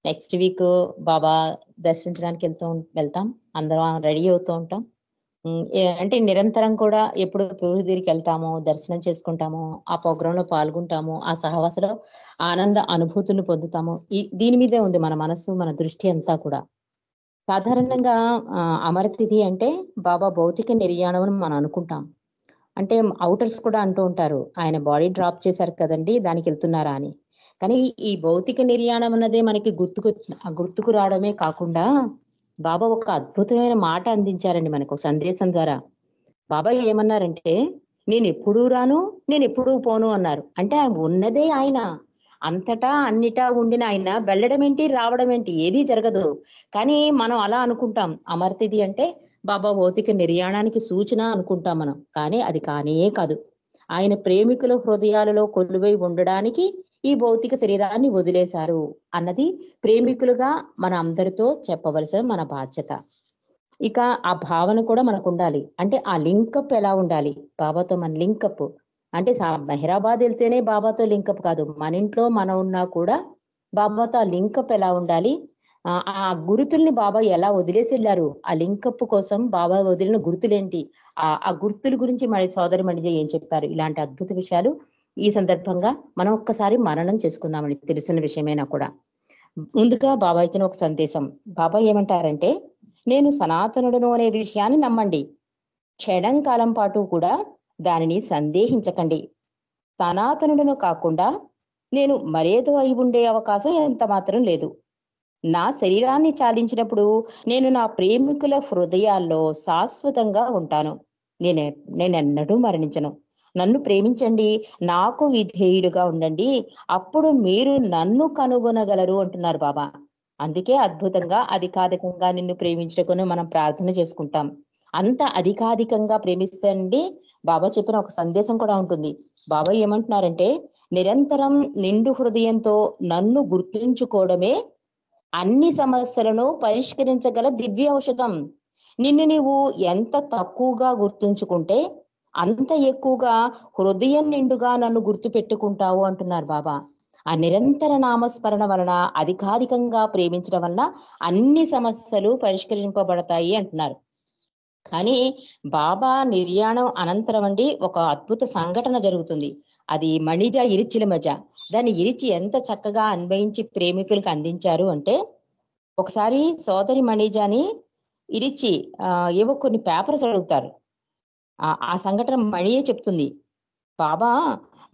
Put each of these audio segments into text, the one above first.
Next week బాబా దర్శించడానికి వెళ్తాం. అందరం రెడీ అవుతూ ఉంటాం. అంటే నిరంతరం కూడా ఎప్పుడు ప్రభువు దగ్గరికెళ్తామో, దర్శనం చేసుకుంటామో, ఆ ప్రోగ్రామ్‌లో పాల్గొంటామో, ఆ సహవాసంలో ఆనంద అనుభూతులు పొందుతామో, దీని మీదే ఉంది మన మనసు, మన దృష్టి అంతా కూడా. సాధారణంగా అమరతిథి అంటే బాబా భౌతిక నిర్యాణం అని మనం అనుకుంటాం. అంటే ఔటర్స్ కూడా అంటూ ఉంటారు. ఆయన బాడీ డ్రాప్ చేశారు కదండీ! దానికెళ్తున్నారా అని. కానీ ఈ భౌతిక నిర్యాణం అన్నదే మనకి గుర్తుకు రావడమే కాకుండా, బాబా ఒక అద్భుతమైన మాట అందించారండి మనకు సందేశం ద్వారా. బాబా ఏమన్నారంటే, "నేనెప్పుడూ రాను, నేనెప్పుడూ పోను" అన్నారు. అంటే ఉన్నదే ఆయన. అంతటా, అన్నిటా ఉండిన ఆయన వెళ్ళడమేంటి, రావడమేంటి ఏదీ జరగదు. కానీ మనం అలా అనుకుంటాం. అమర్తిథి అంటే బాబా భౌతిక నిర్యాణానికి సూచన అనుకుంటాం మనం. కానీ అది కానే కాదు. ఆయన ప్రేమికుల హృదయాలలో కొలువై ఉండడానికి ఈ భౌతిక శరీరాన్ని వదిలేశారు అన్నది ప్రేమికులుగా మన అందరితో చెప్పవలసిన మన బాధ్యత. ఇక ఆ భావన కూడా మనకుండాలి. అంటే ఆ లింకప్ ఎలా ఉండాలి? బాబాతో మన లింకప్. అంటే మెహరాబాద్ ఎళ్తేనే బాబాతో లింకప్ కాదు. మన ఇంట్లో మనం ఉన్నా కూడా బాబాతో ఆ లింకప్ ఎలా ఉండాలి? ఆ గుర్తుల్ని బాబా ఎలా వదిలేసెళ్లారు? ఆ లింకప్ కోసం బాబా వదిలిన గుర్తులేంటి? ఆ గుర్తుల గురించి మన సోదరి మణిజ ఏం చెప్పారు? ఇలాంటి అద్భుత విషయాలు ఈ సందర్భంగా మనం ఒక్కసారి మననం చేసుకుందామండి. తెలిసిన విషయమైనా కూడా. ముందుగా బాబా ఇచ్చిన ఒక సందేశం. బాబా ఏమంటారంటే, "నేను సనాతనుడను అనే విషయాన్ని నమ్మండి. క్షణం కాలం పాటు కూడా దానిని సందేహించకండి. సనాతనుడను కాకుండా నేను మరేదో అయి ఉండే అవకాశం ఎంత మాత్రం లేదు. నా శరీరాన్ని చాలించినప్పుడు నేను నా ప్రేమికుల హృదయాల్లో శాశ్వతంగా ఉంటాను. నేనె నేనెన్నడూ మరణించను. నన్ను ప్రేమించండి. నాకు విధేయులుగా ఉండండి. అప్పుడు మీరు నన్ను కనుగొనగలరు" అంటున్నారు బాబా. అందుకే అద్భుతంగా, అధికాధికంగా నిన్ను ప్రేమించుటకును మనం ప్రార్థన చేసుకుంటాం. అంత అధికాధికంగా ప్రేమిస్తే అండి, బాబా చెప్పిన ఒక సందేశం కూడా ఉంటుంది. బాబా ఏమంటున్నారంటే, "నిరంతరం నిండు హృదయంతో నన్ను గుర్తుంచుకోవడమే అన్ని సమస్యలను పరిష్కరించగల దివ్య ఔషధం. నిన్ను నీవు ఎంత తక్కువగా గుర్తుంచుకుంటే, అంత ఎక్కువగా హృదయం నిండుగా నన్ను గుర్తుపెట్టుకుంటావు" అంటున్నారు బాబా. ఆ నిరంతర నామస్మరణ వలన, అధికాధికంగా ప్రేమించడం వలన అన్ని సమస్యలు పరిష్కరింపబడతాయి అంటున్నారు. కానీ బాబా నిర్యాణం అనంతరం అండి ఒక అద్భుత సంఘటన జరుగుతుంది. అది మణిజ ఇరిచ్చిల మజ. దాన్ని ఇరిచి ఎంత చక్కగా అన్వయించి ప్రేమికులకు అందించారు అంటే, ఒకసారి సోదరి మణిజాని ఇరిచి ఏవో కొన్ని పేపర్స్ అడుగుతారు. ఆ సంఘటన మణియే చెప్తుంది. "బాబా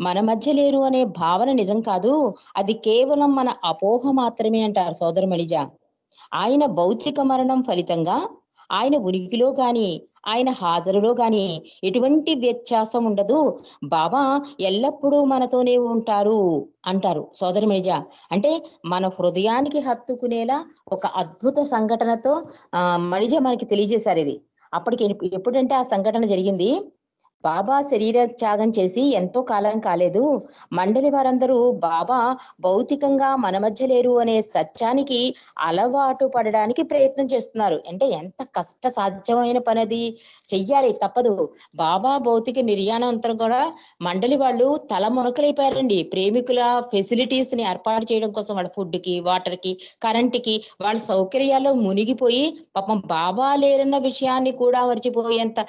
మన మధ్య లేరు అనే భావన నిజం కాదు. అది కేవలం మన అపోహ మాత్రమే" అంటారు సోదరి మణిజ. ఆయన భౌతిక మరణం ఫలితంగా ఆయన ఉనికిలో గాని, ఆయన హాజరులో గాని ఎటువంటి వ్యత్యాసం ఉండదు. బాబా ఎల్లప్పుడూ మనతోనే ఉంటారు అంటారు సోదరి మణిజ. అంటే మన హృదయానికి హత్తుకునేలా ఒక అద్భుత సంఘటనతో మణిజ మనకి తెలియజేశారిది. అప్పటికి ఎప్పుడంటే ఆ సంఘటన జరిగింది, బాబా శరీర త్యాగం చేసి ఎంతో కాలం కాలేదు. మండలి వారందరూ బాబా భౌతికంగా మన మధ్య లేరు అనే సత్యానికి అలవాటు పడడానికి ప్రయత్నం చేస్తున్నారు. అంటే ఎంత కష్ట సాధ్యమైన పనది. చెయ్యాలి తప్పదు. బాబా భౌతిక నిర్యాణానంతరం కూడా మండలి వాళ్ళు తల మునకలైపోయారండి. ప్రేమికుల ఫెసిలిటీస్‌ని ఏర్పాటు చేయడం కోసం వాళ్ళ ఫుడ్‌కి, వాటర్‌కి, కరెంట్‌కి వాళ్ళ సౌకర్యాల్లో మునిగిపోయి పాపం బాబా లేరన్న విషయాన్ని కూడా మర్చిపోయేంత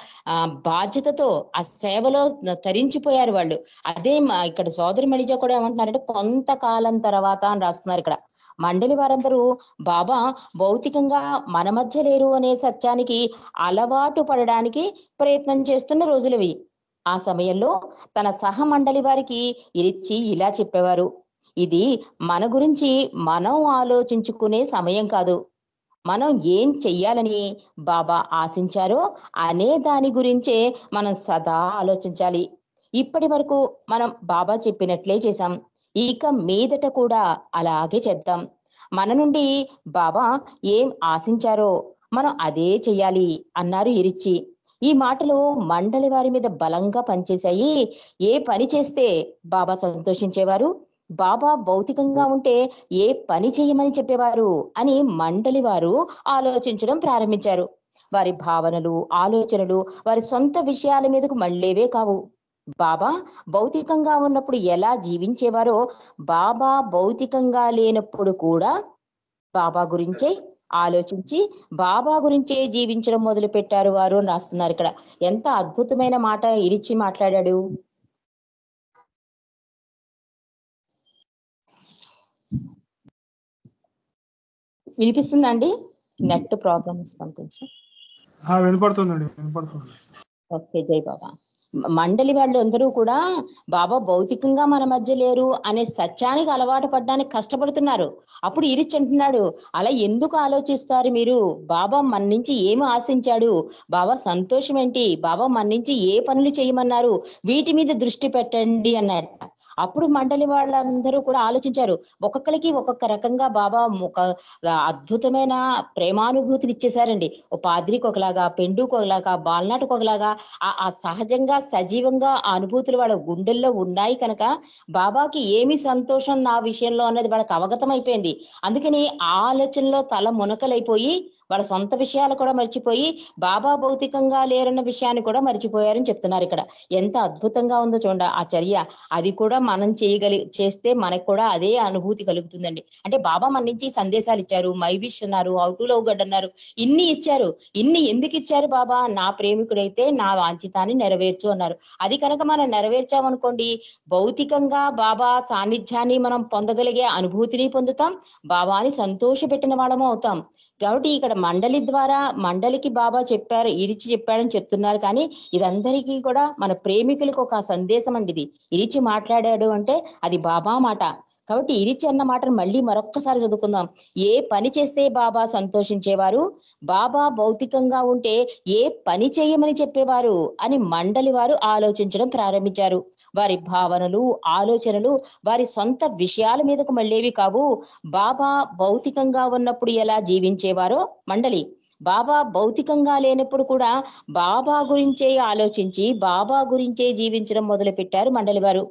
బాధ్యతతో ఆ సేవలో తరించిపోయారు వాళ్ళు. అదే ఇక్కడ సోదరి మణిజ కూడా ఏమంటున్నారంటే, కొంతకాలం తర్వాత అని రాస్తున్నారు ఇక్కడ. మండలి వారందరూ బాబా భౌతికంగా మన మధ్య లేరు అనే సత్యానికి అలవాటు పడడానికి ప్రయత్నం చేస్తున్న రోజులవి. ఆ సమయంలో తన సహమండలి వారికి ఇరిచ్చి ఇలా చెప్పేవారు, "ఇది మన గురించి మనం ఆలోచించుకునే సమయం కాదు. మనం ఏం చెయ్యాలని బాబా ఆశించారో అనే దాని గురించే మనం సదా ఆలోచించాలి. ఇప్పటి వరకు మనం బాబా చెప్పినట్లే చేశాం. ఇక మీదట కూడా అలాగే చేద్దాం. మన నుండి బాబా ఏం ఆశించారో మనం అదే చెయ్యాలి" అన్నారు ఇరిచ్చి. ఈ మాటలు మండలి వారి మీద బలంగా పనిచేశాయి. ఏ పని చేస్తే బాబా సంతోషించేవారు, బాబా భౌతికంగా ఉంటే ఏ పని చేయమని చెప్పేవారు అని మండలి వారు ఆలోచించడం ప్రారంభించారు. వారి భావనలు, ఆలోచనలు వారి సొంత విషయాల మీదకు మళ్ళేవే కావు. బాబా భౌతికంగా ఉన్నప్పుడు ఎలా జీవించేవారో, బాబా భౌతికంగా లేనప్పుడు కూడా బాబా గురించే ఆలోచించి బాబా గురించే జీవించడం మొదలు పెట్టారు వారు అని రాస్తున్నారు ఇక్కడ. ఎంత అద్భుతమైన మాట ఇరిచి మాట్లాడాడు. వినిపిస్తుందండి? నెట్ ప్రాబ్లం వస్తుంది కొంచెం. వినపడుతుందండి, వినపడుతుంది. ఓకే, జై బాబా. మండలి వాళ్ళు అందరూ కూడా బాబా భౌతికంగా మన మధ్య లేరు అనే సత్యానికి అలవాటు పడడానికి కష్టపడుతున్నారు. అప్పుడు ఇరిచి అంటున్నాడు, అలా ఎందుకు ఆలోచిస్తారు మీరు? బాబా మన నుంచి ఏమి ఆశించాడు? బాబా సంతోషం ఏంటి? బాబా మన నుంచి ఏ పనులు చేయమన్నారు? వీటి మీద దృష్టి పెట్టండి అన్నట్ట. అప్పుడు మండలి వాళ్ళందరూ కూడా ఆలోచించారు. ఒక్కొక్కరికి ఒక్కొక్క రకంగా బాబా ఒక అద్భుతమైన ప్రేమానుభూతిని ఇచ్చేశారండి. ఓ పాద్రికి ఒకలాగా, పెండుకు ఒకలాగా, బాలనాటికి ఒకలాగా ఆ సహజంగా సజీవంగా ఆ అనుభూతులు వాళ్ళ గుండెల్లో ఉన్నాయి కనుక బాబాకి ఏమి సంతోషం నా విషయంలో అన్నది వాళ్ళకి అవగతం అయిపోయింది. అందుకని ఆ ఆలోచనలో తల మునకలైపోయి వాళ్ళ సొంత విషయాలు కూడా మర్చిపోయి బాబా భౌతికంగా లేరన్న విషయాన్ని కూడా మర్చిపోయారని చెప్తున్నారు ఇక్కడ. ఎంత అద్భుతంగా ఉందో చూడండి ఆ చర్య. అది కూడా మనం చేస్తే మనకు కూడా అదే అనుభూతి కలుగుతుందండి. అంటే బాబా మన నుంచి సందేశాలు ఇచ్చారు, మై విష్ అన్నారు, హౌ టు లవ్ గడ్ అన్నారు, ఇన్ని ఇచ్చారు. ఇన్ని ఎందుకు ఇచ్చారు బాబా? నా ప్రేమికుడైతే నా వాంఛితాన్ని నెరవేర్చు అన్నారు. అది కనుక మనం నెరవేర్చామనుకోండి, భౌతికంగా బాబా సాన్నిధ్యాన్ని మనం పొందగలిగే అనుభూతిని పొందుతాం, బాబాని సంతోష పెట్టిన వాళ్ళము అవుతాం. కాబట్టి ఇక్కడ మండలి ద్వారా మండలికి బాబా చెప్పారు, ఇరిచి చెప్పాడని చెప్తున్నారు. కానీ ఇదందరికీ కూడా మన ప్రేమికులకు ఒక సందేశం అండి. ఇది ఇరిచి మాట్లాడాడు అంటే అది బాబా మాట. కాబట్టి ఇరిచి అన్న మాటను మళ్ళీ మరొక్కసారి చదువుకుందాం. ఏ పని చేస్తే బాబా సంతోషించేవారు, బాబా భౌతికంగా ఉంటే ఏ పని చేయమని చెప్పేవారు అని మండలి వారు ఆలోచించడం ప్రారంభించారు. వారి భావనలు, ఆలోచనలు వారి సొంత విషయాల మీదకు మళ్ళేవి కావు. బాబా భౌతికంగా ఉన్నప్పుడు ఎలా జీవించేవారో మండలి, బాబా భౌతికంగా లేనప్పుడు కూడా బాబా గురించే ఆలోచించి బాబా గురించే జీవించడం మొదలు పెట్టారు మండలి వారు.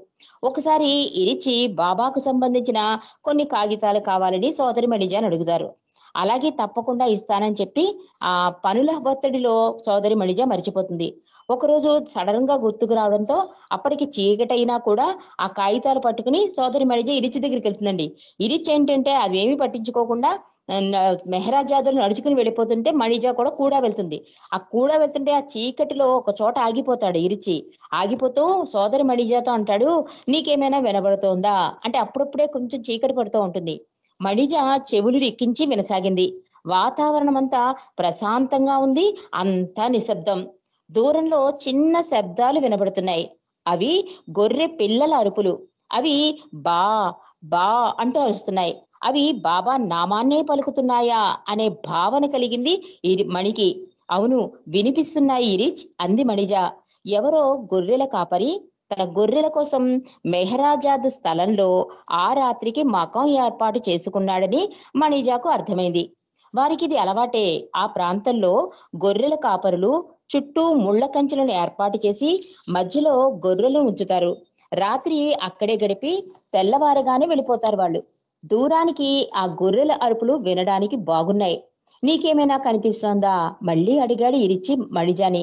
ఒకసారి ఇరిచి బాబాకు సంబంధించిన కొన్ని కాగితాలు కావాలని సోదరి మణిజాని అడుగుతారు. అలాగే తప్పకుండా ఇస్తానని చెప్పి ఆ పనుల ఒత్తిడిలో సోదరి మణిజ మర్చిపోతుంది. ఒకరోజు సడన్ గా గుర్తుకు రావడంతో అప్పటికి చీకటైనా కూడా ఆ కాగితాలు పట్టుకుని సోదరి మణిజ ఇరిచి దగ్గరికి వెళ్తుందండి. ఇరిచి ఏంటంటే అవేమి పట్టించుకోకుండా మెహరాజాదులు నడుచుకుని వెళ్ళిపోతుంటే మణిజా కూడా వెళ్తుంది. కూడా వెళ్తుంటే ఆ చీకటిలో ఒక చోట ఆగిపోతాడు ఇరిచి. ఆగిపోతూ సోదరి మణిజాతో అంటాడు, నీకేమైనా వినబడుతోందా అంటే అప్పుడప్పుడే కొంచెం చీకటి పడుతూ ఉంటుంది. మణిజ చెవులు రెక్కించి వినసాగింది. వాతావరణం అంతా ప్రశాంతంగా ఉంది, అంతా నిశ్శబ్దం. దూరంలో చిన్న శబ్దాలు వినబడుతున్నాయి. అవి గొర్రె పిల్లల అరుపులు. అవి బా బా అంటూ అరుస్తున్నాయి. అవి బాబా నామాన్నే పలుకుతున్నాయా అనే భావన కలిగింది మణికి. అవును, వినిపిస్తున్నాయి ఇరిచ్ అంది మణిజ. ఎవరో గొర్రెల కాపరి తన గొర్రెల కోసం మెహరాజాద్ స్థలంలో ఆ రాత్రికి మకం ఏర్పాటు చేసుకున్నాడని మణిజాకు అర్థమైంది. వారికి ఇది అలవాటే. ఆ ప్రాంతంలో గొర్రెల కాపరులు చుట్టూ ముళ్ల కంచెలను ఏర్పాటు చేసి మధ్యలో గొర్రెలు ఉంచుతారు. రాత్రి అక్కడే గడిపి తెల్లవారగానే వెళ్ళిపోతారు వాళ్ళు. దూరానికి ఆ గొర్రెల అరుపులు వినడానికి బాగున్నాయి. నీకేమైనా కనిపిస్తోందా మళ్ళీ అడిగాడు ఇరిచి మణిజాని.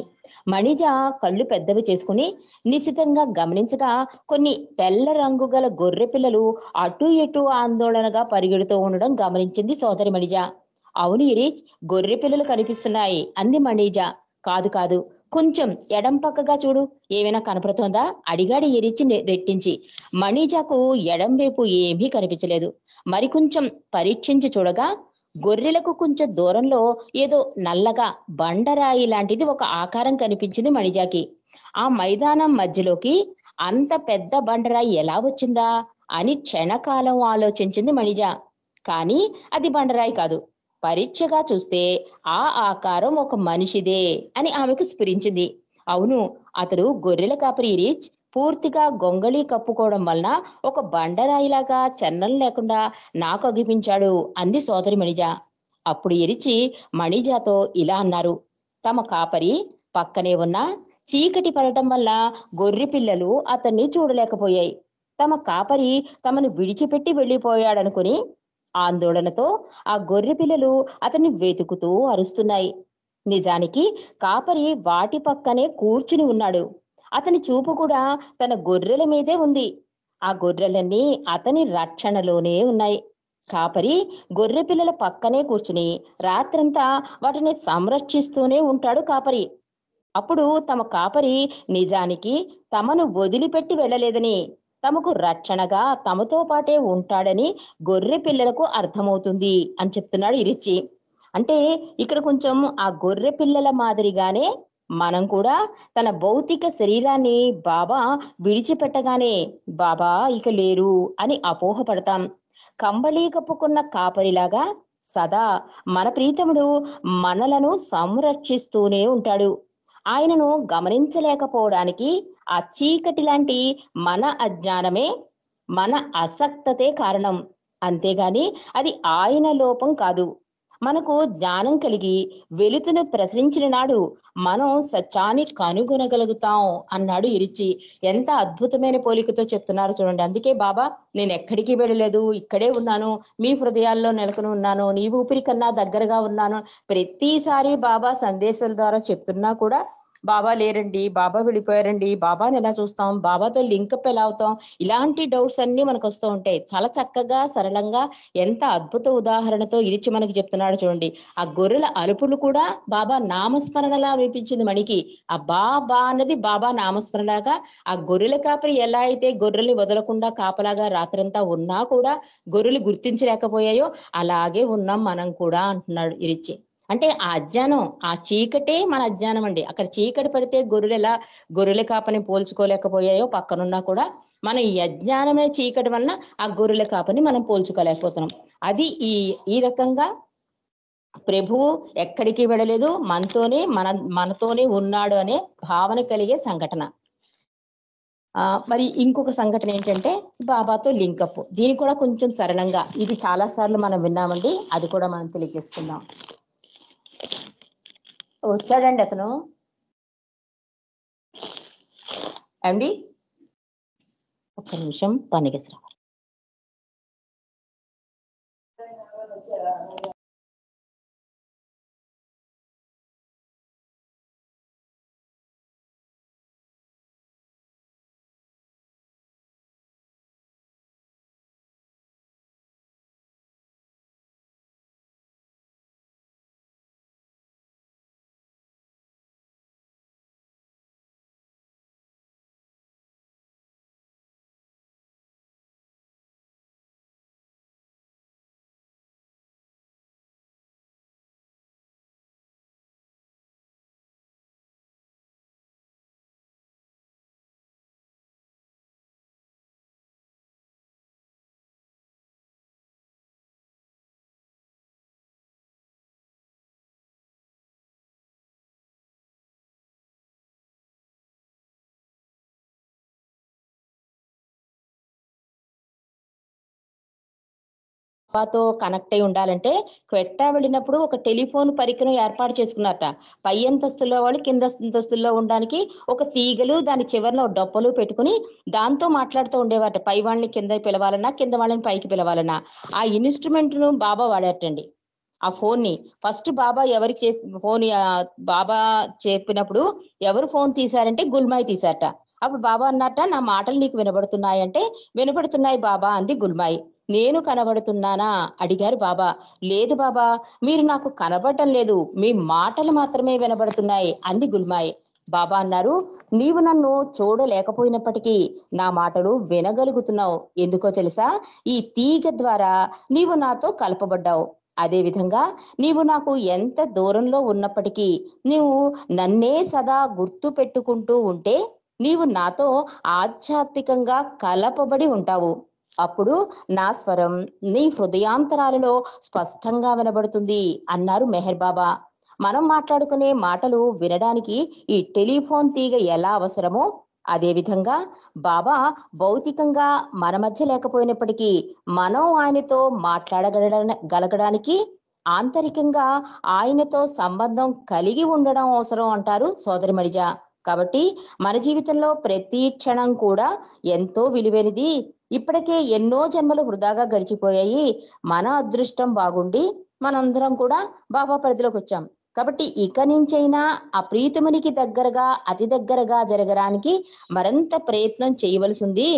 మణిజ కళ్ళు పెద్దవి చేసుకుని నిశితంగా గమనించగా కొన్ని తెల్ల రంగు గల గొర్రె పిల్లలు అటు ఇటు ఆందోళనగా పరిగెడుతూ ఉండడం గమనించింది సోదరి మణిజ. అవును ఇరిచ్, గొర్రె పిల్లలు కనిపిస్తున్నాయి అంది మణిజ. కాదు కాదు, కొంచెం ఎడం పక్కగా చూడు, ఏమైనా కనపడుతోందా అడిగాడు ఇరిచి రెట్టించి. మణిజకు ఎడం వైపు ఏమీ కనిపించలేదు. మరికొంచెం పరీక్షించి చూడగా గొర్రెలకు కొంచెం దూరంలో ఏదో నల్లగా బండరాయి లాంటిది ఒక ఆకారం కనిపించింది మణిజాకి. ఆ మైదానం మధ్యలోకి అంత పెద్ద బండరాయి ఎలా వచ్చిందా అని క్షణకాలం ఆలోచించింది మణిజ. కానీ అది బండరాయి కాదు. పరీక్షగా చూస్తే ఆ ఆకారం ఒక మనిషిదే అని ఆమెకు స్ఫురించింది. అవును, అతడు గొర్రెల కాపరి రీచ్ పూర్తిగా గొంగళి కప్పుకోవడం వలన ఒక బండరాయిలాగా చలనం లేకుండా నాకు అగిపించాడు అంది సోదరి మణిజ. అప్పుడు ఎరిచి మణిజాతో ఇలా అన్నారు, తమ కాపరి పక్కనే ఉన్న చీకటి పడటం వల్ల గొర్రె పిల్లలు అతన్ని చూడలేకపోయాయి. తమ కాపరి తమను విడిచిపెట్టి వెళ్ళిపోయాడనుకుని ఆందోళనతో ఆ గొర్రె పిల్లలు అతన్ని వెతుకుతూ అరుస్తున్నాయి. నిజానికి కాపరి వాటి పక్కనే కూర్చుని ఉన్నాడు. అతని చూపు కూడా తన గొర్రెల మీదే ఉంది. ఆ గొర్రెలన్నీ అతని రక్షణలోనే ఉన్నాయి. కాపరి గొర్రె పిల్లల పక్కనే కూర్చుని రాత్రంతా వాటిని సంరక్షిస్తూనే ఉంటాడు కాపరి. అప్పుడు తమ కాపరి నిజానికి తమను వదిలిపెట్టి వెళ్ళలేదని, తమకు రక్షణగా తమతో పాటే ఉంటాడని గొర్రె పిల్లలకు అర్థమవుతుంది అని చెప్తున్నాడు ఇరిచి. అంటే ఇక్కడ కొంచెం ఆ గొర్రె పిల్లల మాదిరిగానే మనం కూడా తన భౌతిక శరీరాన్ని బాబా విడిచిపెట్టగానే బాబా ఇక లేరు అని అపోహపడతాం. కంబళీ కప్పుకున్న కాపరిలాగా సదా మన ప్రీతముడు మనలను సంరక్షిస్తూనే ఉంటాడు. ఆయనను గమనించలేకపోవడానికి ఆ చీకటి లాంటి మన అజ్ఞానమే, మన అసక్తతే కారణం. అంతేగాని అది ఆయన లోపం కాదు. మనకు జ్ఞానం కలిగి వెలుతును ప్రసరించిన నాడు మనం సత్యాన్ని కనుగొనగలుగుతాం అన్నాడు ఇరిచి. ఎంత అద్భుతమైన పోలికతో చెప్తున్నారు చూడండి. అందుకే బాబా నేను ఎక్కడికి వెళ్ళలేదు, ఇక్కడే ఉన్నాను, మీ హృదయాల్లో నెలకొని ఉన్నాను, నీ ఊపిరి కన్నా దగ్గరగా ఉన్నాను. ప్రతిసారి బాబా సందేశాల ద్వారా చెప్తున్నా కూడా బాబా లేరండి, బాబా వెళ్ళిపోయారండి, బాబాని ఎలా చూస్తాం, బాబాతో లింకప్ ఎలా అవుతాం, ఇలాంటి డౌట్స్ అన్ని మనకు వస్తూ ఉంటాయి. చాలా చక్కగా సరళంగా ఎంత అద్భుత ఉదాహరణతో ఇరిచి మనకు చెప్తున్నాడు చూడండి. ఆ గొర్రెల అరుపులు కూడా బాబా నామస్మరణలా వినిపించింది మణికి. ఆ బాబా అన్నది బాబా నామస్మరణలాగా ఆ గొర్రెల కాపరి ఎలా అయితే గొర్రెల్ని వదలకుండా కాపలాగా రాత్రంతా ఉన్నా కూడా గొర్రెలు గుర్తించలేకపోయాయో అలాగే ఉన్నాం మనం కూడా అంటున్నాడు ఇరిచి. అంటే ఆ అజ్ఞానం, ఆ చీకటే మన అజ్ఞానం అండి. అక్కడ చీకటి పడితే గొర్రెలు ఎలా గొర్రెల కాపని పోల్చుకోలేకపోయాయో పక్కనున్నా కూడా మన ఈ అజ్ఞానమే చీకటి వలన ఆ గొర్రెల కాపని మనం పోల్చుకోలేకపోతున్నాం. అది ఈ రకంగా ప్రభువు ఎక్కడికి వెళ్ళలేదు, మనతోనే ఉన్నాడు అనే భావన కలిగే సంఘటన. మరి ఇంకొక సంఘటన ఏంటంటే బాబాతో లింకప్. దీని కూడా కొంచెం సరళంగా, ఇది చాలా సార్లు మనం విన్నామండి, అది కూడా మనం తెలియజేసుకుందాం. వచ్చాడండి అతను అండి, ఒక్క నిమిషం పనికిసి రావాలి. బాబాతో కనెక్ట్ అయి ఉండాలంటే క్వెట్టా వెళ్ళినప్పుడు ఒక టెలిఫోన్ పరికరం ఏర్పాటు చేసుకున్నారట. పై అంతస్తుల్లో వాళ్ళు కింద అంతస్తుల్లో ఉండడానికి ఒక తీగలు దాని చివరన డొప్పలు పెట్టుకుని దాంతో మాట్లాడుతూ ఉండేవారట. పై వాళ్ళని కింద పిలవాలన్నా, కింద వాళ్ళని పైకి పిలవాలన్నా. ఆ ఇన్స్ట్రుమెంట్ ను బాబా వాడారటండి. ఆ ఫోన్ ని ఫస్ట్ బాబా ఎవరికి చేసి ఫోన్ బాబా చెప్పినప్పుడు ఎవరు ఫోన్ తీశారంటే గుల్మాయి తీశారట. అప్పుడు బాబా అన్నట్ట, నా మాటలు నీకు వినబడుతున్నాయంటే వినబడుతున్నాయి బాబా అంది గుల్మాయి. నేను కనబడుతున్నానా అడిగారు బాబా. లేదు బాబా, మీరు నాకు కనబడటం లేదు, మీ మాటలు మాత్రమే వినబడుతున్నాయి అంది గుల్మాయి. బాబా అన్నారు, నీవు నన్ను చూడలేకపోయినప్పటికీ నా మాటలు వినగలుగుతున్నావు. ఎందుకో తెలుసా, ఈ తీగ ద్వారా నీవు నాతో కలపబడ్డావు. అదే విధంగా నీవు నాకు ఎంత దూరంలో ఉన్నప్పటికీ నీవు నన్నే సదా గుర్తు పెట్టుకుంటూ ఉంటే నీవు నాతో ఆధ్యాత్మికంగా కలపబడి ఉంటావు. అప్పుడు నా స్వరం నీ హృదయాంతరాలలో స్పష్టంగా వినబడుతుంది అన్నారు మెహర్ బాబా. మనం మాట్లాడుకునే మాటలు వినడానికి ఈ టెలిఫోన్ తీగ ఎలా అవసరమో అదేవిధంగా బాబా భౌతికంగా మన మధ్య లేకపోయినప్పటికీ మనం ఆయనతో మాట్లాడగలగడానికి ఆంతరికంగా ఆయనతో సంబంధం కలిగి ఉండడం అవసరం అంటారు సోదరి మణిజ. కాబట్టి మన జీవితంలో ప్రతి క్షణం కూడా ఎంతో విలువైనది. ఇప్పటికే ఎన్నో జన్మలు వృధాగా గడిచిపోయాయి. మన అదృష్టం బాగుండి మనందరం కూడా బాబా పరిధిలోకి వచ్చాం. కాబట్టి ఇక నుంచైనా ఆ ప్రీతమునికి దగ్గరగా అతి దగ్గరగా జరగడానికి మరింత ప్రయత్నం చేయవలసి ఉంది.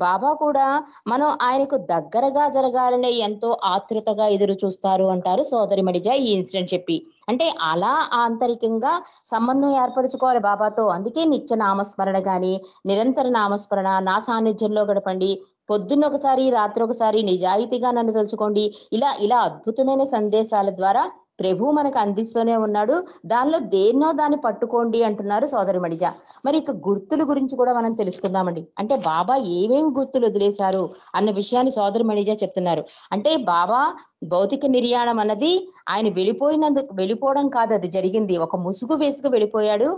బాబా కూడా మనం ఆయనకు దగ్గరగా జరగాలనే ఎంతో ఆతృతగా ఎదురు చూస్తారు అంటారు సోదరి మణిజ ఈ ఇన్సిడెంట్ చెప్పి. అంటే అలా ఆంతరికంగా సంబంధం ఏర్పరచుకోవాలి బాబాతో. అందుకే నిత్య నామస్మరణ గాని, నిరంతర నామస్మరణ, నా సాన్నిధ్యంలో గడపండి, పొద్దున్న ఒకసారి రాత్రి ఒకసారి నిజాయితీగా నన్ను తలుచుకోండి, ఇలా ఇలా అద్భుతమైన సందేశాల ద్వారా ప్రభు మనకు అందిస్తూనే ఉన్నాడు. దానిలో దేన్నో దాన్ని పట్టుకోండి అంటున్నారు సోదరి మణిజ. మరి ఇక గుర్తుల గురించి కూడా మనం తెలుసుకుందామండి. అంటే బాబా ఏమేమి గుర్తులు వదిలేశారు అన్న విషయాన్ని సోదరి మణిజ చెప్తున్నారు. అంటే బాబా భౌతిక నిర్యాణం అన్నది ఆయన వెళ్ళిపోవడం కాదు, అది జరిగింది. ఒక ముసుగు వేసుకు వెళ్ళిపోయాడు.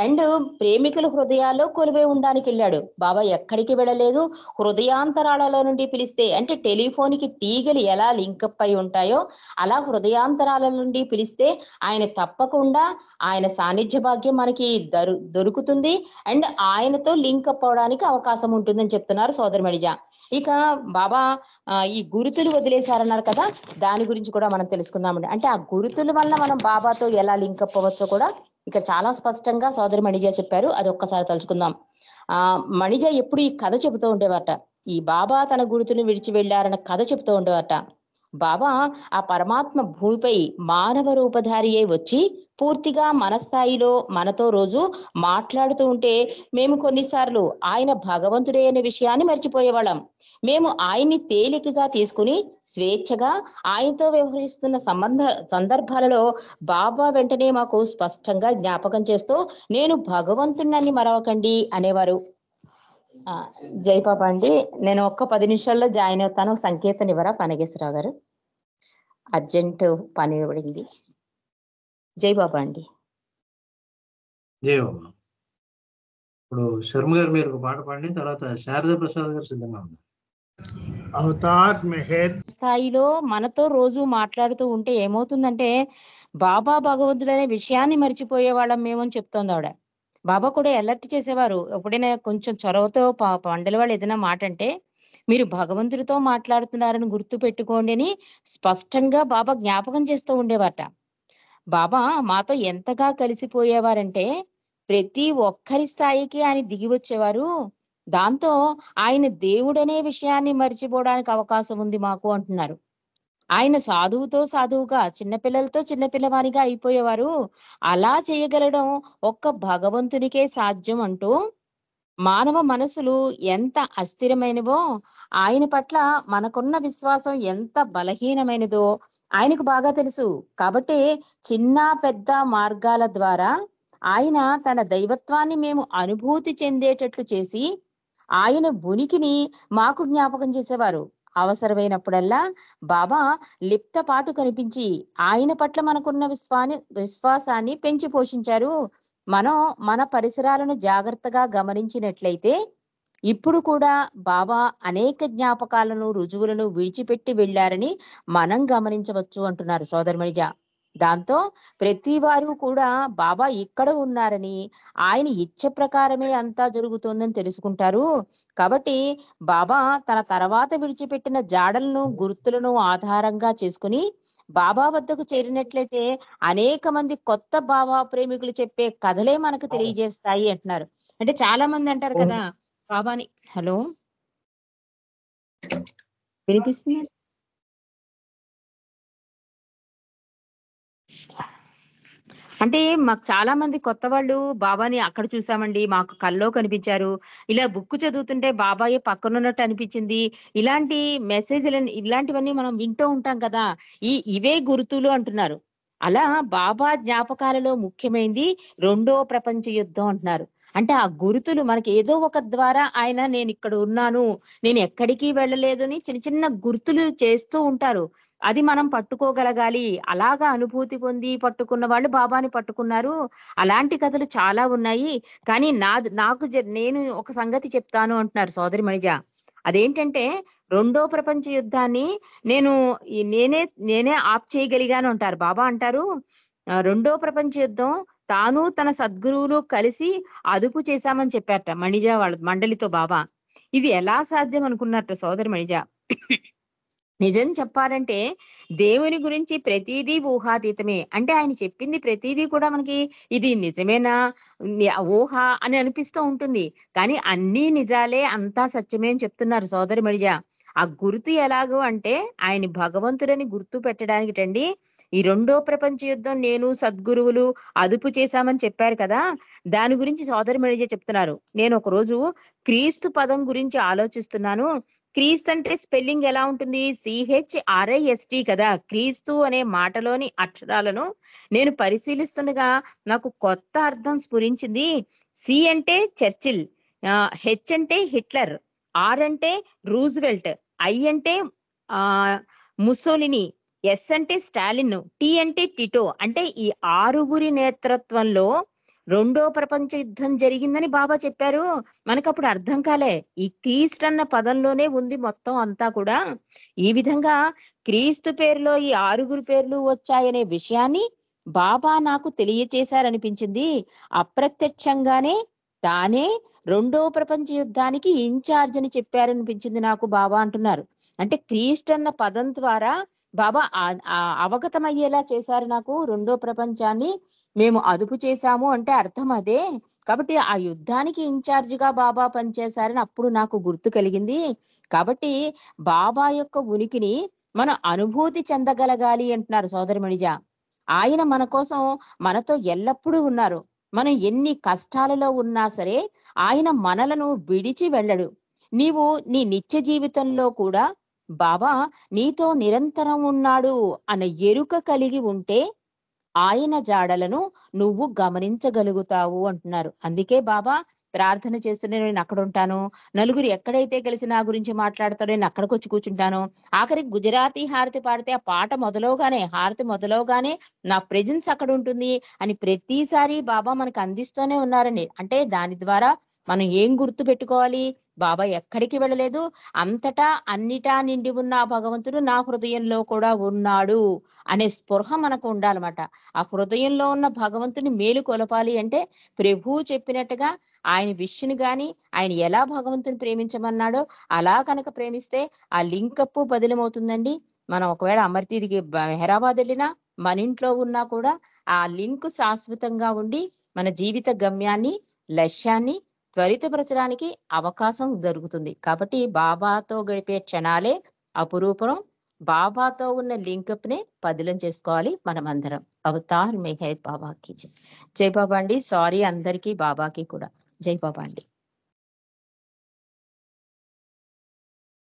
అండ్ ప్రేమికుల హృదయాల్లో కొలువై ఉండడానికి వెళ్ళాడు. బాబా ఎక్కడికి వెళ్ళలేదు. హృదయాంతరాలలో నుండి పిలిస్తే, అంటే టెలిఫోన్కి తీగలు ఎలా లింకప్ అయి ఉంటాయో అలా హృదయాంతరాల నుండి పిలిస్తే ఆయన తప్పకుండా ఆయన సాన్నిధ్య భాగ్యం మనకి దొరుకుతుంది. అండ్ ఆయనతో లింకప్ అవడానికి అవకాశం ఉంటుందని చెప్తున్నారు సోదరి మణిజ. ఇక బాబా ఈ గురుతులు వదిలేశారన్నారు కదా, దాని గురించి కూడా మనం తెలుసుకుందామండి. అంటే ఆ గురుతుల వల్ల మనం బాబాతో ఎలా లింకప్ అవ్వచ్చో కూడా ఇక్కడ చాలా స్పష్టంగా సోదరి మణిజ చెప్పారు. అది ఒక్కసారి తలుచుకుందాం. మణిజ ఎప్పుడు ఈ కథ చెబుతూ ఉండేవారట. ఈ బాబా తన గురుతుని విడిచి వెళ్ళారన్న కథ చెబుతూ ఉండేవారట. బాబా ఆ పరమాత్మ భూమిపై మానవ రూపధారి అయి వచ్చి పూర్తిగా మన స్థాయిలో మనతో రోజు మాట్లాడుతూ ఉంటే మేము కొన్నిసార్లు ఆయన భగవంతుడే అనే విషయాన్ని మర్చిపోయేవాళ్ళం. మేము ఆయన్ని తేలికగా తీసుకుని స్వేచ్ఛగా ఆయనతో వ్యవహరిస్తున్న సందర్భాలలో బాబా వెంటనే మాకు స్పష్టంగా జ్ఞాపకం చేస్తూ నేను భగవంతుణ్ణి మరవకండి అనేవారు. జై బాబా అండి. నేను ఒక్క 10 నిమిషాల్లో జాయిన్ అవుతాను. సంకేతం ఇవ్వరా పనగేశ్వరరావు గారు? అర్జెంట్ పని ఇవ్వబడింది. జై బాబా అండి. జై బాబా. ఇప్పుడు శర్మ గారు మీరు ఒక పాట పాడిన తర్వాత శారదా ప్రసాద్ గారు సిద్ధంగా ఉన్నారు. అవతార్ మెహర్ స్థాయిలో మనతో రోజు మాట్లాడుతూ ఉంటే ఏమవుతుందంటే బాబా భగవంతుడు అనే విషయాన్ని మర్చిపోయే వాళ్ళం మేము అని చెప్తోంది ఆవిడ. బాబా కూడా అలర్ట్ చేసేవారు. ఎప్పుడైనా కొంచెం చొరవతో పండల వాళ్ళు ఏదైనా మాట అంటే మీరు భగవంతుడితో మాట్లాడుతున్నారని గుర్తు పెట్టుకోండి అని స్పష్టంగా బాబా జ్ఞాపకం చేస్తూ ఉండేవారట. బాబా మాతో ఎంతగా కలిసిపోయేవారంటే ప్రతి ఒక్కరి స్థాయికి ఆయన దిగి వచ్చేవారు. దాంతో ఆయన దేవుడనే విషయాన్ని మర్చిపోవడానికి అవకాశం ఉంది మాకు అంటున్నారు. ఆయన సాధువుతో సాధువుగా, చిన్నపిల్లలతో చిన్నపిల్లవారిగా అయిపోయేవారు. అలా చేయగలడం ఒక్క భగవంతునికే సాధ్యం అంటూ మానవ మనసులు ఎంత అస్థిరమైనవో, ఆయన పట్ల మనకున్న విశ్వాసం ఎంత బలహీనమైనదో ఆయనకు బాగా తెలుసు. కాబట్టి చిన్న పెద్ద మార్గాల ద్వారా ఆయన తన దైవత్వాన్ని మేము అనుభూతి చెందేటట్లు చేసి ఆయన ఉనికిని మాకు జ్ఞాపకం చేసేవారు. అవసరమైనప్పుడల్లా బాబా లిప్తపాటు కనిపించి ఆయన పట్ల మనకున్న విశ్వాసాన్ని పెంచి పోషించారు. మనం మన పరిసరాలను జాగ్రత్తగా గమనించినట్లయితే ఇప్పుడు కూడా బాబా అనేక జ్ఞాపకాలను, రుజువులను విడిచిపెట్టి వెళ్ళారని మనం గమనించవచ్చు అంటున్నారు సోదరమణిజ. దాంతో ప్రతి వారు కూడా బాబా ఇక్కడ ఉన్నారని, ఆయన ఇచ్చ ప్రకారమే అంతా జరుగుతోందని తెలుసుకుంటారు. కాబట్టి బాబా తన తర్వాత విడిచిపెట్టిన జాడలను, గుర్తులను ఆధారంగా చేసుకుని బాబా వద్దకు చేరినట్లయితే అనేక మంది కొత్త బాబా ప్రేమికులు చెప్పే కథలే మనకు తెలియజేస్తాయి అంటున్నారు. అంటే చాలా మంది అంటారు కదా బాబాని. హలో, వినిపిస్తుంది? అంటే మాకు చాలా మంది కొత్త వాళ్ళు బాబాని అక్కడ చూసామండి, మాకు కల్లో కనిపించారు, ఇలా బుక్ చదువుతుంటే బాబాయే పక్కనున్నట్టు అనిపించింది, ఇలాంటి మెసేజ్లని ఇలాంటివన్నీ మనం వింటూ ఉంటాం కదా, ఇవే గుర్తులు అంటున్నారు. అలా బాబా జ్ఞాపకాలలో ముఖ్యమైనది రెండో ప్రపంచ యుద్ధం అంటున్నారు. అంటే ఆ గుర్తులు మనకి ఏదో ఒక ద్వారా ఆయన నేను ఇక్కడ ఉన్నాను, నేను ఎక్కడికి వెళ్ళలేదు అని చిన్న చిన్న గుర్తులు చేస్తూ ఉంటారు. అది మనం పట్టుకోగలగాలి. అలాగా అనుభూతి పొంది పట్టుకున్న వాళ్ళు బాబాని పట్టుకున్నారు. అలాంటి కథలు చాలా ఉన్నాయి. కానీ నేను ఒక సంగతి చెప్తాను అంటున్నారు సోదరి మణిజ. అదేంటంటే రెండో ప్రపంచ యుద్ధాన్ని నేనే ఆప్ చేయగలిగాను అంటారు బాబా. అంటారు రెండో ప్రపంచ యుద్ధం తాను తన సద్గురువులు కలిసి అదుపు చేశామని చెప్పారట మణిజ వాళ్ళ మండలితో బాబా. ఇది ఎలా సాధ్యం అనుకున్నట్టు సోదరి మణిజ. నిజం చెప్పాలంటే దేవుని గురించి ప్రతిదీ ఊహాతీతమే. అంటే ఆయన చెప్పింది ప్రతిదీ కూడా మనకి ఇది నిజమేనా? ఊహ అని అనిపిస్తూ ఉంటుంది. కానీ అన్నీ నిజాలే, అంతా సత్యమే అని చెప్తున్నారు సోదరి మణిజ. ఆ గుర్తు ఎలాగో అంటే ఆయన భగవంతుడని గుర్తు పెట్టడానికిటండి, ఈ రెండో ప్రపంచ యుద్ధం నేను సద్గురువులు అదుపు చేశామని చెప్పారు కదా! దాని గురించి సోదరి మణిజ చెప్తున్నారు. నేను ఒకరోజు క్రీస్తు పదం గురించి ఆలోచిస్తున్నాను. క్రీస్తు అంటే స్పెల్లింగ్ ఎలా ఉంటుంది? CHRIST కదా! క్రీస్తు అనే మాటలోని అక్షరాలను నేను పరిశీలిస్తుండగా నాకు కొత్త అర్థం స్ఫురించింది. సి అంటే చర్చిల్, హెచ్ అంటే హిట్లర్, ఆర్ అంటే రూజ్వెల్ట్, ఐ అంటే ఆహ్, ముస్సోలిని, ఎస్ అంటే స్టాలిన్, టి అంటే టిటో. అంటే ఈ ఆరుగురి నేతృత్వంలో రెండో ప్రపంచ యుద్ధం జరిగిందని బాబా చెప్పారు. మనకప్పుడు అర్థం కాలే. ఈ క్రీస్ట్ అన్న పదంలోనే ఉంది మొత్తం అంతా కూడా. ఈ విధంగా క్రీస్తు పేరులో ఈ ఆరుగురు పేర్లు వచ్చాయనే విషయాన్ని బాబా నాకు తెలియచేశారనిపించింది. అప్రత్యక్షంగానే తానే రెండో ప్రపంచ యుద్ధానికి ఇన్ఛార్జ్ అని చెప్పారనిపించింది నాకు బాబా అంటున్నారు. అంటే క్రీస్ట్ అన్న పదం ద్వారా బాబా అవగతమయ్యేలా చేశారు నాకు. రెండో ప్రపంచాన్ని మేము అదుపు చేశాము అంటే అర్థం అదే. కాబట్టి ఆ యుద్ధానికి ఇన్ఛార్జిగా బాబా పనిచేశారని అప్పుడు నాకు గుర్తు కలిగింది. కాబట్టి బాబా యొక్క ఉనికిని మనం అనుభూతి చెందగలగాలి అంటున్నారు సోదరి మణిజ. ఆయన మన కోసం మనతో ఎల్లప్పుడూ ఉన్నారు. మనం ఎన్ని కష్టాలలో ఉన్నా సరే ఆయన మనలను విడిచి వెళ్ళడు. నీవు నీ నిత్య జీవితంలో కూడా బాబా నీతో నిరంతరం ఉన్నాడు అన్న ఎరుక కలిగి ఉంటే ఆయన జాడలను నువ్వు గమనించగలుగుతావు అంటున్నారు. అందుకే బాబా ప్రార్థన చేస్తూనే నేను అక్కడ ఉంటాను. నలుగురు ఎక్కడైతే కలిసి నా గురించి మాట్లాడతాడో నేను అక్కడికి వచ్చి కూర్చుంటాను. ఆఖరికి గుజరాతీ హారతి పాడితే ఆ పాట మొదలవగానే, హారతి మొదలవగానే నా ప్రెజెన్స్ అక్కడ ఉంటుంది అని ప్రతిసారి బాబా మనకు అందిస్తూనే ఉన్నారండి. అంటే దాని ద్వారా మనం ఏం గుర్తు పెట్టుకోవాలి? బాబా ఎక్కడికి వెళ్ళలేదు. అంతటా అన్నిటా నిండి ఉన్న ఆ భగవంతుడు నా హృదయంలో కూడా ఉన్నాడు అనే స్పృహ మనకు ఉండాలన్నమాట. ఆ హృదయంలో ఉన్న భగవంతుని మేలు కొలపాలి అంటే ప్రభువు చెప్పినట్టుగా ఆయన విష్ణుని గాని ఆయన ఎలా భగవంతుని ప్రేమించమన్నాడో అలా కనుక ప్రేమిస్తే ఆ లింకప్ బదిలమవుతుందండి. మనం ఒకవేళ అమర్తీదికి హైదరాబాద్ వెళ్ళినా మన ఇంట్లో ఉన్నా కూడా ఆ లింక్ శాశ్వతంగా ఉండి మన జీవిత గమ్యాన్ని, లక్ష్యాన్ని త్వరితపరచడానికి అవకాశం దొరుకుతుంది. కాబట్టి బాబాతో గడిపే క్షణాలే అపురూపం. బాబాతో ఉన్న లింకప్ ని పదిలం చేసుకోవాలి మనమందరం. అవతార్ మెహర్ బాబాకి జై. జై బాబా అండి. సారీ అందరికీ, బాబాకి కూడా. జై బాబా అండి.